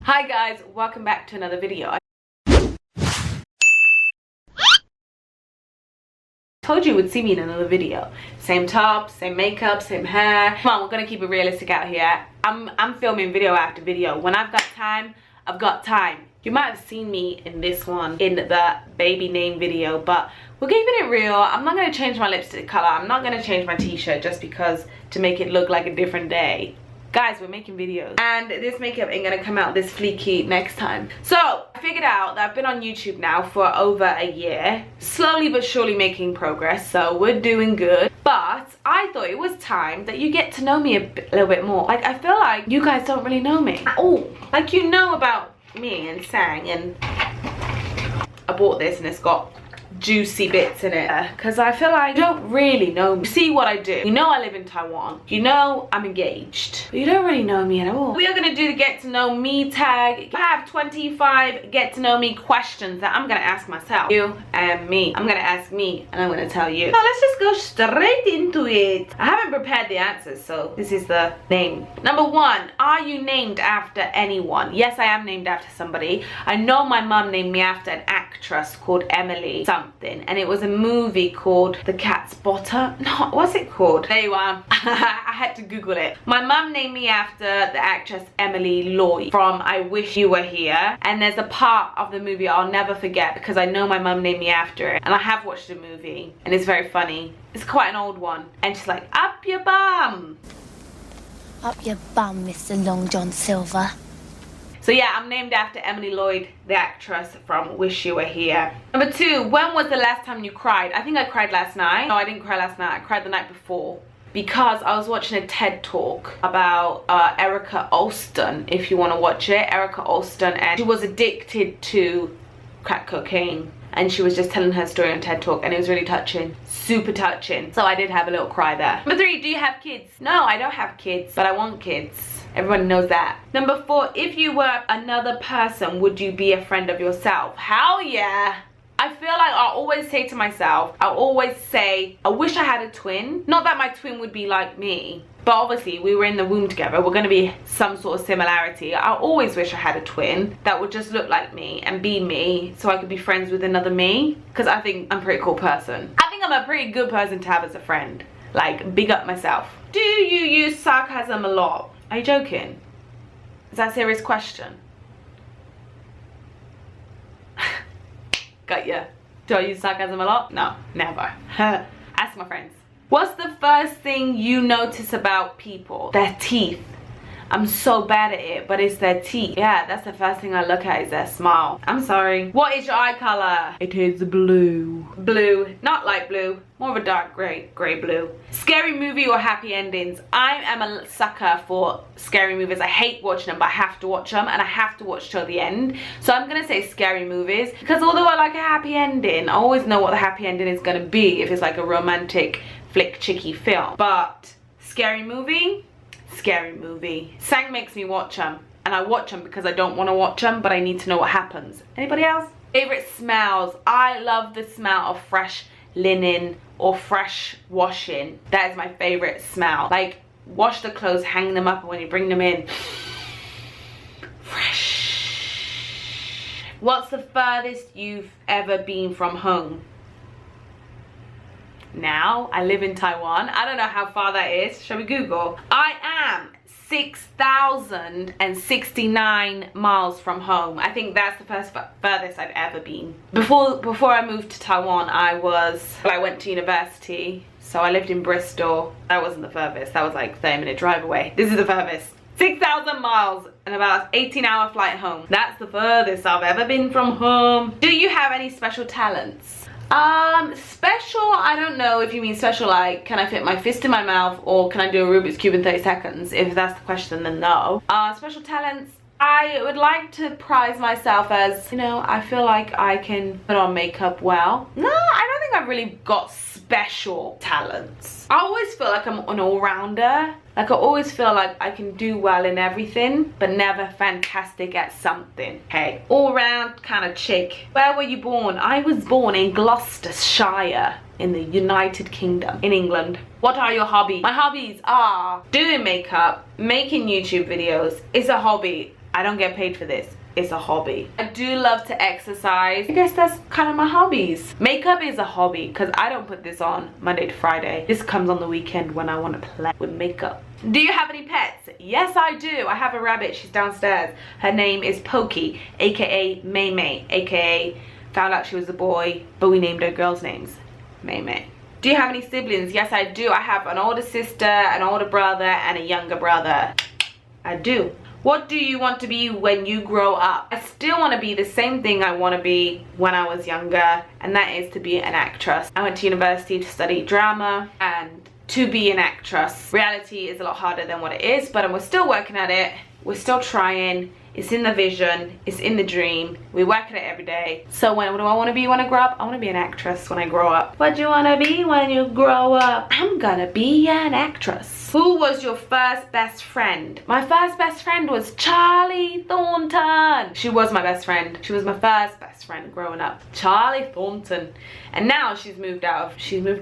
Hi guys, welcome back to another video. I told you would see me in another video. Same top, same makeup, same hair. Come on, we're gonna keep it realistic out here. I'm filming video after video. When I've got time, I've got time. You might have seen me in this one in the baby name video, but we're keeping it real. I'm not gonna change my lipstick color. I'm not gonna change my t-shirt just because to make it look like a different day. Guys, we're making videos and this makeup ain't gonna come out this fleeky next time. So I figured out that I've been on YouTube now for over a year, slowly but surely making progress, so we're doing good. But I thought it was time that you get to know me a little bit more. Like, I feel like you guys don't really know me at all. Like, you know about me and Sang, and I bought this and it's got juicy bits in it because I feel like you don't really know me. You see what I do. You know I live in Taiwan. You know I'm engaged. But you don't really know me at all. We are going to do the get to know me tag. I have 25 get to know me questions that I'm going to ask myself. You and me. I'm going to ask me and I'm going to tell you. So let's just go straight into it. I haven't prepared the answers, so this is the name. Number 1, are you named after anyone? Yes, I am named after somebody. I know my mum named me after an actress called Emily something, and it was a movie called The Cat's Bottom. No, what's it called? There you are. I had to Google it. My mum named me after the actress Emily Lloyd from I Wish You Were Here, and there's a part of the movie I'll never forget because I know my mum named me after it, and I have watched the movie and it's very funny. It's quite an old one, and she's like, up your bum. Up your bum, Mr. Long John Silver. So yeah, I'm named after Emily Lloyd, the actress from Wish You Were Here. Number 2, when was the last time you cried? I think I cried last night. No, I didn't cry last night. I cried the night before because I was watching a TED talk about Erika, Alston, if you want to watch it. Erika Alston, and she was addicted to crack cocaine. And she was just telling her story on TED Talk, and it was really touching, super touching. So I did have a little cry there. Number 3, do you have kids? No, I don't have kids, but I want kids. Everyone knows that. Number 4, if you were another person, would you be a friend of yourself? Hell yeah. I feel like I always say to myself, I always say, I wish I had a twin. Not that my twin would be like me, but obviously we were in the womb together. We're gonna be some sort of similarity. I always wish I had a twin that would just look like me and be me, so I could be friends with another me, because I think I'm a pretty cool person. I think I'm a pretty good person to have as a friend. Like, big up myself. Do you use sarcasm a lot? Are you joking? Is that a serious question? Got ya. Do I use sarcasm a lot? No, never. Ask my friends. What's the first thing you notice about people? Their teeth. I'm so bad at it, but it's their teeth. Yeah, that's the first thing I look at is their smile. I'm sorry. What is your eye color? It is blue. Blue, not light blue, more of a dark gray blue. Scary movie or happy endings? I am a sucker for scary movies. I hate watching them, but I have to watch them, and I have to watch till the end. So I'm gonna say scary movies, because although I like a happy ending, I always know what the happy ending is gonna be if it's like a romantic flick chicky film. But scary movie. Scary movie. Sang makes me watch them, and I watch them because I don't want to watch them, but I need to know what happens. Anybody else? Favorite smells? I love the smell of fresh linen or fresh washing. That is my favorite smell. Like, wash the clothes, hang them up, and when you bring them in, fresh. What's the furthest you've ever been from home? Now I live in Taiwan. I don't know how far that is. Shall we Google? I am 6,069 miles from home. I think that's the furthest I've ever been. Before I moved to Taiwan, I went to university, so I lived in Bristol. That wasn't the furthest. That was like 30-minute drive away. This is the furthest. 6,000 miles and about 18-hour flight home. That's the furthest I've ever been from home. Do you have any special talents? Special, I don't know if you mean special like, can I fit my fist in my mouth, or can I do a Rubik's Cube in 30 seconds? If that's the question, then no. Special talents, I would like to prize myself as, you know, I feel like I can put on makeup well. No, I don't think I've really got special talents. I always feel like I'm an all-rounder. Like, I always feel like I can do well in everything, but never fantastic at something. Hey, all-round kind of chick. Where were you born? I was born in Gloucestershire in the United Kingdom, in England. What are your hobbies? My hobbies are doing makeup, making YouTube videos. It's a hobby. I don't get paid for this. It's a hobby. I do love to exercise. I guess that's kind of my hobbies. Makeup is a hobby because I don't put this on Monday to Friday. This comes on the weekend when I want to play with makeup. Do you have any pets? Yes, I do. I have a rabbit. She's downstairs. Her name is Pokey, aka May May, aka found out she was a boy, but we named her girls' names. May May. Do you have any siblings? Yes, I do. I have an older sister, an older brother, and a younger brother. I do. What do you want to be when you grow up? I still want to be the same thing I want to be when I was younger, and that is to be an actress. I went to university to study drama and to be an actress. Reality is a lot harder than what it is, but we're still working at it. We're still trying. It's in the vision, it's in the dream. We work at it every day. So what do I want to be when I grow up? I want to be an actress when I grow up. What do you want to be when you grow up? I'm gonna be an actress. Who was your first best friend? My first best friend was Charlie Thornton. She was my best friend. She was my first best friend growing up. Charlie Thornton. And now she's moved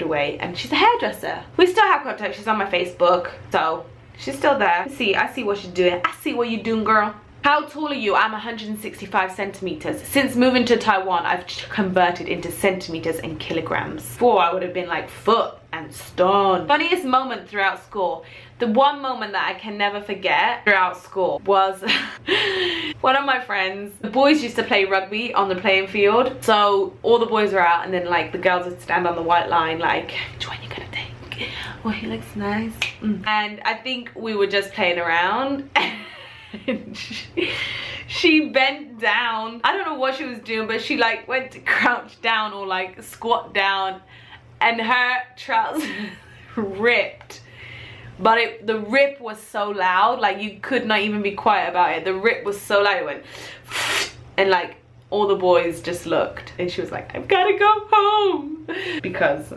away, and she's a hairdresser. We still have contact. She's on my Facebook, so she's still there. I see what she's doing. I see what you're doing, girl. How tall are you? I'm 165 centimeters. Since moving to Taiwan, I've converted into centimeters and kilograms. Before, I would have been like foot and stone. Funniest moment throughout school. The one moment that I can never forget throughout school was one of my friends. The boys used to play rugby on the playing field. So all the boys were out, and then like the girls would stand on the white line like, which one you gonna take? Oh, he looks nice. And I think we were just playing around. She bent down. I don't know what she was doing, but she like went to crouch down or like squat down, and her trousers ripped. But the rip was so loud, like you could not even be quiet about it. The rip was so loud, it went and like all the boys just looked, and she was like, I've gotta go home, because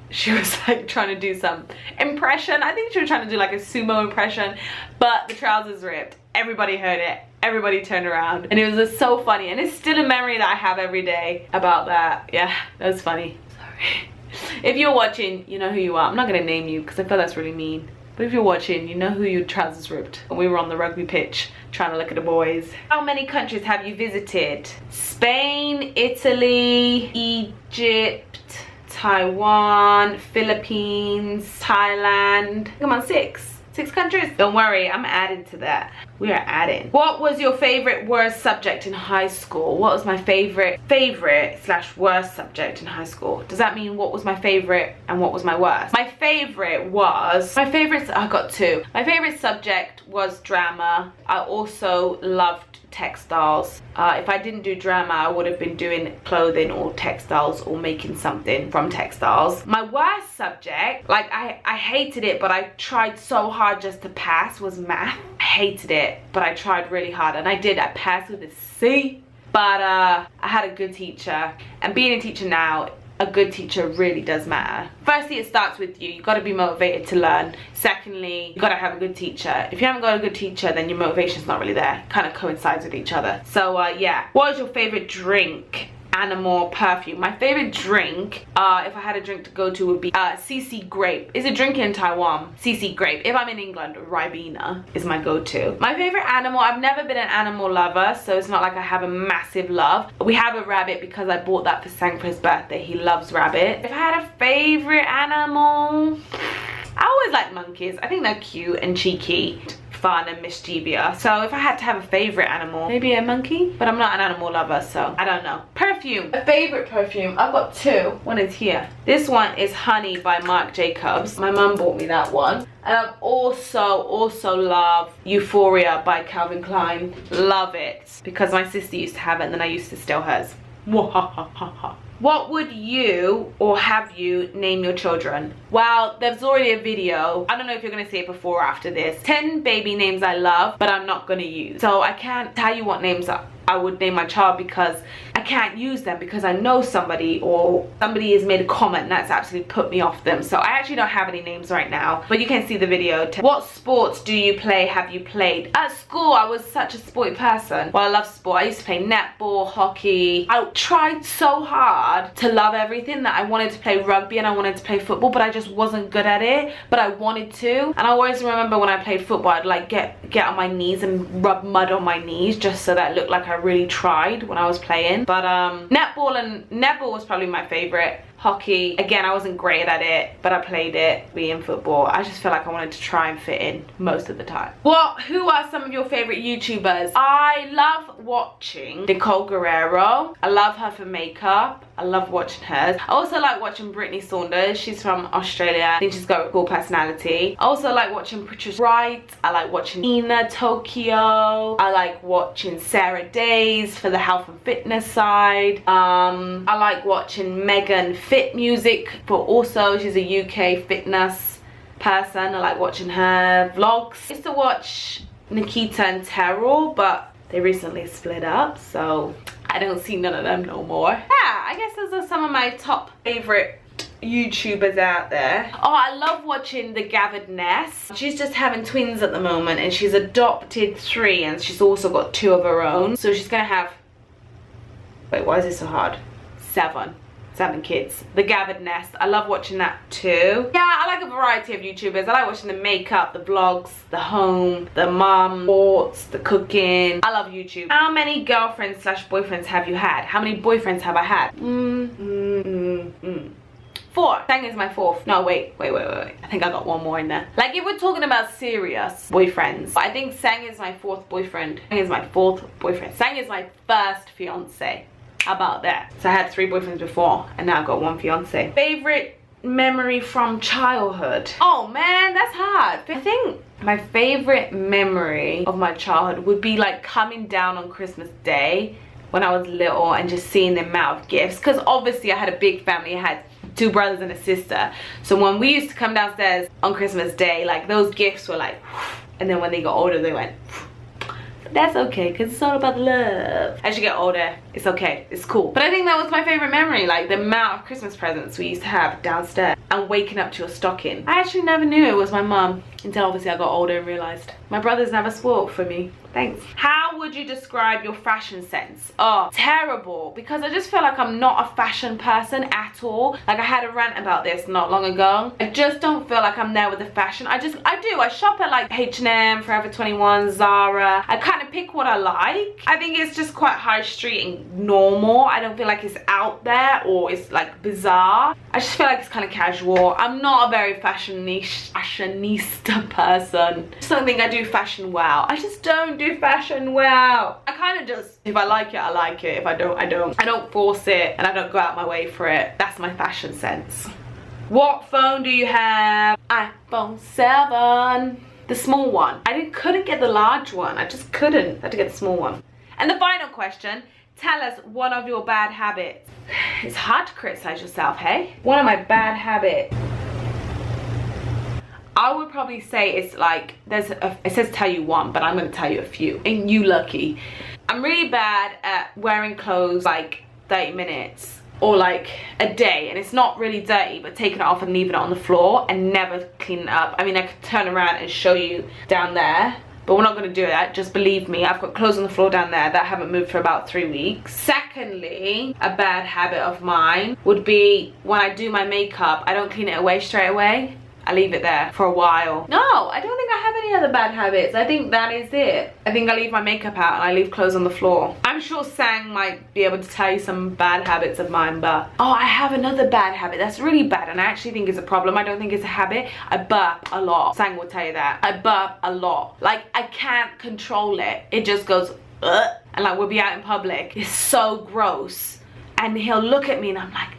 she was like trying to do some impression. I think she was trying to do like a sumo impression, but the trousers ripped. Everybody heard it. Everybody turned around, and it was just so funny, and it's still a memory that I have every day about that. Yeah, that was funny. Sorry. If you're watching, you know who you are. I'm not gonna name you because I feel that's really mean, but if you're watching, you know who your trousers ripped when we were on the rugby pitch trying to look at the boys. How many countries have you visited? Spain, Italy, Egypt, Taiwan, Philippines, Thailand. Come on, 6 countries. Don't worry, I'm adding to that. We are adding. What was your favorite worst subject in high school? What was my favorite / worst subject in high school? Does that mean what was my favorite and what was my worst? I got 2. My favorite subject was drama. I also loved textiles. If I didn't do drama, I would have been doing clothing or textiles or making something from textiles. My worst subject, like I hated it, but I tried so hard just to pass, was math. I hated it, but I tried really hard, and I did. I passed with a C, but I had a good teacher, and being a teacher now, a good teacher really does matter. Firstly, it starts with you. You got to be motivated to learn. Secondly, you got to have a good teacher. If you haven't got a good teacher, then your motivation's not really there. It kind of coincides with each other. So yeah. What was your favorite drink? Animal, perfume. My favorite drink, if I had a drink to go to, would be CC Grape. Is a drink in Taiwan. CC Grape. If I'm in England, Ribena is my go-to. My favorite animal, I've never been an animal lover, so it's not like I have a massive love. We have a rabbit because I bought that for Sang for his birthday. He loves rabbit. If I had a favorite animal, I always like monkeys. I think they're cute and cheeky, fun and mischievous. So if I had to have a favorite animal, maybe a monkey, but I'm not an animal lover, so I don't know. Perfume. A favorite perfume, I've got 2. One is here. This one is Honey by Marc Jacobs. My mum bought me that one. And I've also love Euphoria by Calvin Klein. Love it, because my sister used to have it, and then I used to steal hers. What would you or have you name your children? Well, there's already a video. I don't know if you're gonna see it before or after this. 10 baby names I love, but I'm not gonna use. So I can't tell you what names I would name my child, because I can't use them because I know somebody, or somebody has made a comment that's absolutely put me off them. So I actually don't have any names right now, but you can see the video. What sports do you play, have you played? At school, I was such a sporty person. Well, I love sport. I used to play netball, hockey. I tried so hard to love everything that I wanted to play rugby and I wanted to play football, but I just wasn't good at it, but I wanted to. And I always remember when I played football, I'd like get on my knees and rub mud on my knees just so that it looked like I really tried when I was playing. But netball was probably my favorite. Hockey, again, I wasn't great at it, but I played it. Being football, I just feel like I wanted to try and fit in most of the time. Who are some of your favorite YouTubers? I love watching Nicole Guerrero. I love her for makeup. I love watching hers. I also like watching Brittany Saunders. She's from Australia. I think she's got a cool personality. I also like watching Patricia Wright. I like watching Nina Tokyo. I like watching Sarah Days for the health and fitness side. I like watching Megan Fit Music, but also she's a UK fitness person. I like watching her vlogs. I used to watch Nikita and Terrell, but they recently split up, so I don't see none of them no more. Yeah, I guess those are some of my top favorite YouTubers out there. Oh, I love watching the Gathered Nest. She's just having twins at the moment, and she's adopted 3, and she's also got 2 of her own. So she's gonna have, wait, why is this so hard? 7 kids. The Gathered Nest, I love watching that too. Yeah, I like a variety of YouTubers. I like watching the makeup, the vlogs, the home, the mom, sports, the cooking. I love YouTube. How many girlfriends slash boyfriends have you had? How many boyfriends have I had? 4. Sang is my 4th. No, wait. I think I got one more in there. Like, if we're talking about serious boyfriends, I think Sang is my 4th boyfriend. Sang is my 4th boyfriend. Sang is my first fiance. How about that? So I had 3 boyfriends before, and now I've got 1 fiance. Favorite memory from childhood? Oh man, that's hard. I think my favorite memory of my childhood would be like coming down on Christmas Day when I was little and just seeing the amount of gifts, because obviously I had a big family. I had 2 brothers and a sister, so when we used to come downstairs on Christmas Day, like those gifts were like, and then when they got older they went. That's okay, because it's all about love. As you get older, it's okay, it's cool. But I think that was my favorite memory, like the amount of Christmas presents we used to have downstairs and waking up to a stocking. I actually never knew it was my mum until obviously I got older and realized my brothers never spoiled for me. Thanks. How would you describe your fashion sense? Oh, terrible, because I just feel like I'm not a fashion person at all. Like, I had a rant about this not long ago. I just don't feel like I'm there with the fashion. I do. I shop at like H&M, Forever 21, Zara. I kind of pick what I like. I think it's just quite high street and normal. I don't feel like it's out there or it's like bizarre. I just feel like it's kind of casual. I'm not a very fashionista person. I just don't think I do fashion well. I just don't do fashion well. I kind of just, if I like it, I like it. If I don't, I don't. I don't force it and I don't go out my way for it. That's my fashion sense. What phone do you have? iPhone 7. The small one. I couldn't get the large one. I just couldn't. I had to get the small one. And the final question, tell us one of your bad habits. It's hard to criticize yourself, hey? One of my bad habits, I would probably say it's like, it says tell you one, but I'm gonna tell you a few. Ain't you lucky? I'm really bad at wearing clothes like 30 minutes or like a day, and it's not really dirty, but taking it off and leaving it on the floor and never cleaning it up. I mean, I could turn around and show you down there, but we're not gonna do that. Just believe me, I've got clothes on the floor down there that haven't moved for about 3 weeks. Secondly, a bad habit of mine would be when I do my makeup, I don't clean it away straight away. I leave it there for a while. No, I don't think I have any other bad habits. I think that is it. I think I leave my makeup out and I leave clothes on the floor. I'm sure Sang might be able to tell you some bad habits of mine, but oh, I have another bad habit that's really bad and I actually think it's a problem. I don't think it's a habit. I burp a lot. Sang will tell you that. I burp a lot. Like, I can't control it. It just goes, ugh. And like, we'll be out in public. It's so gross. And he'll look at me and I'm like,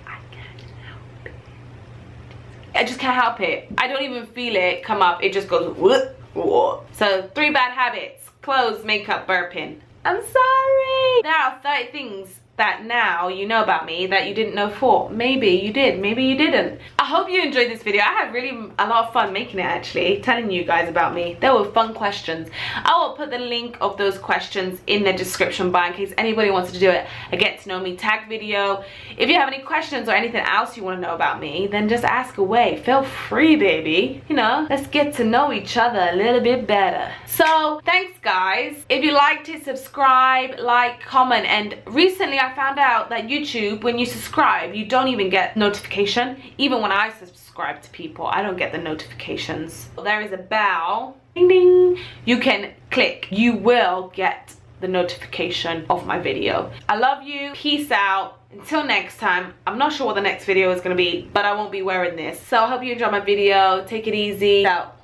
I just can't help it. I don't even feel it come up. It just goes whoop, whoop. So 3 bad habits: clothes, makeup, burping. I'm sorry. There are 30 things that now you know about me that you didn't know before. Maybe you did, maybe you didn't. I hope you enjoyed this video. I had really a lot of fun making it, actually, telling you guys about me. They were fun questions. I will put the link of those questions in the description bar in case anybody wants to do it, a get to know me tag video. If you have any questions or anything else you want to know about me, then just ask away. Feel free, baby. You know, let's get to know each other a little bit better. So thanks, guys. If you liked it, subscribe, like, comment. And recently I found out that YouTube, when you subscribe, you don't even get notification. Even when I subscribe to people, I don't get the notifications. There is a bell, ding ding, you can click. You will get the notification of my video. I love you. Peace out. Until next time. I'm not sure what the next video is going to be, but I won't be wearing this. So I hope you enjoyed my video. Take it easy. Out.